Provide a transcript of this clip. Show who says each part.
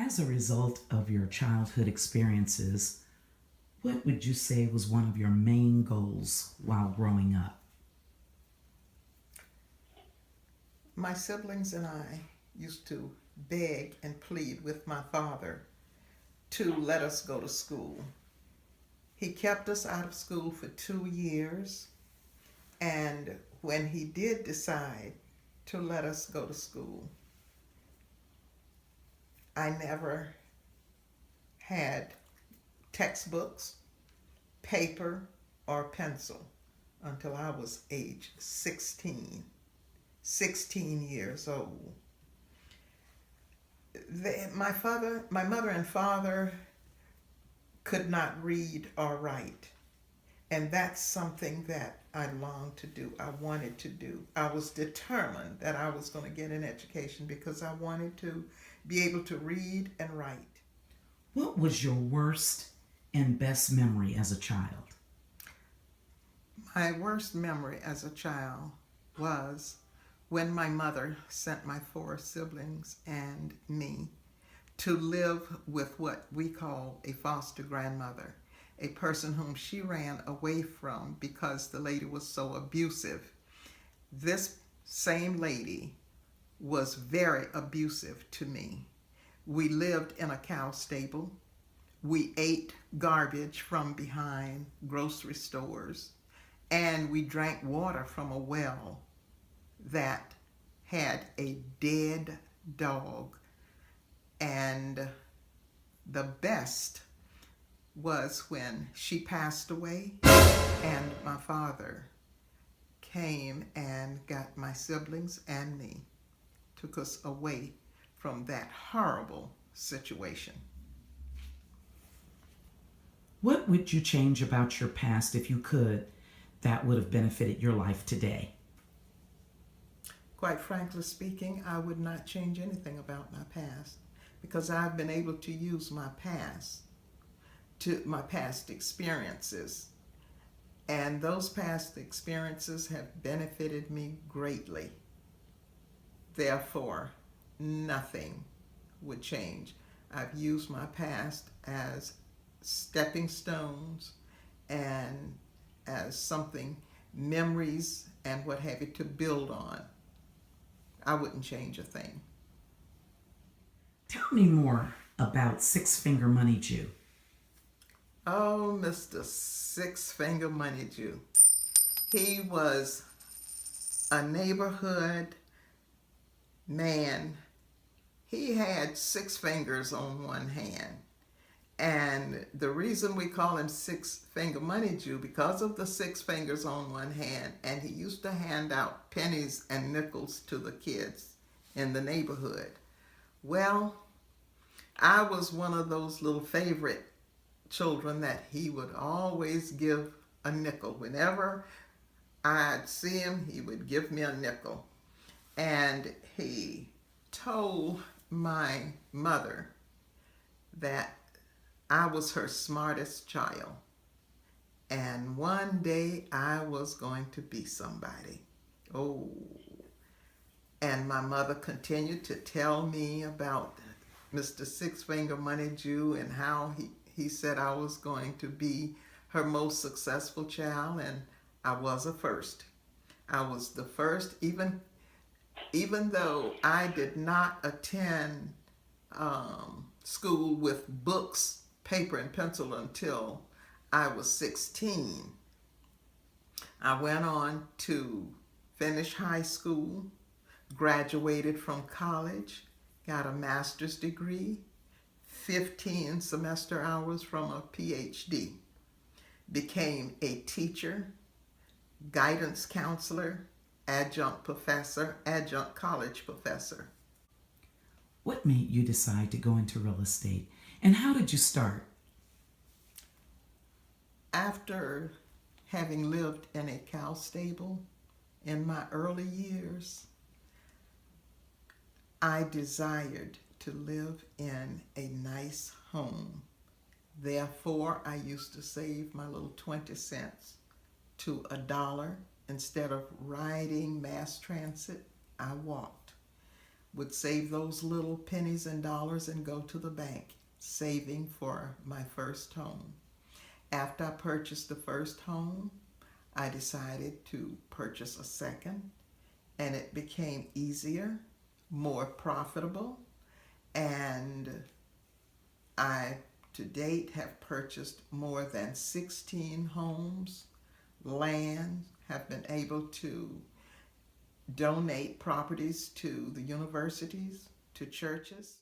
Speaker 1: As a result of your childhood experiences, what would you say was one of your main goals while growing up?
Speaker 2: My siblings and I used to beg and plead with my father to let us go to school. He kept us out of school for 2 years, and when he did decide to let us go to school, I never had textbooks, paper, or pencil until I was age 16 years old. My mother and father could not read or write. And that's something that I longed to do. I wanted to do. I was determined that I was going to get an education because I wanted to be able to read and write.
Speaker 1: What was your worst and best memory as a child?
Speaker 2: My worst memory as a child was when my mother sent my 4 siblings and me to live with what we call a foster grandmother, a person whom she ran away from because the lady was so abusive. This same lady was very abusive to me. We lived in a cow stable. We ate garbage from behind grocery stores, and we drank water from a well that had a dead dog. And the best was when she passed away and my father came and got my siblings and me, took us away from that horrible situation.
Speaker 1: What would you change about your past if you could that would have benefited your life today?
Speaker 2: Quite frankly speaking, I would not change anything about my past because I've been able to use my past experiences, and those past experiences have benefited me greatly. Therefore, nothing would change. I've used my past as stepping stones and as something, memories and what have you, to build on. I wouldn't change a thing.
Speaker 1: Tell me more about Six Finger Money Jew.
Speaker 2: Oh, Mr. Six Finger Money Jew. He was a neighborhood man. He had 6 fingers on one hand. And the reason we call him Six Finger Money Jew, because of the 6 fingers on one hand, and he used to hand out pennies and nickels to the kids in the neighborhood. Well, I was one of those little favorite children that he would always give a nickel. Whenever I'd see him, he would give me a nickel. And he told my mother that I was her smartest child. And one day I was going to be somebody. Oh. And my mother continued to tell me about Mr. Six Finger Money Jew and how he said I was going to be her most successful child, and I was a first. I was the first, even though I did not attend school with books, paper, and pencil until I was 16. I went on to finish high school, graduated from college, got a master's degree, 15 semester hours from a PhD, became a teacher, guidance counselor, adjunct professor, adjunct college professor.
Speaker 1: What made you decide to go into real estate, and how did you start?
Speaker 2: After having lived in a cow stable in my early years, I desired to live in a nice home. Therefore, I used to save my little 20 cents to $1. Instead of riding mass transit, I walked. would save those little pennies and dollars and go to the bank, saving for my first home. After I purchased the first home, I decided to purchase a second, and it became easier, more profitable, and I to date have purchased more than 16 homes, land, have been able to donate properties to the universities, to churches.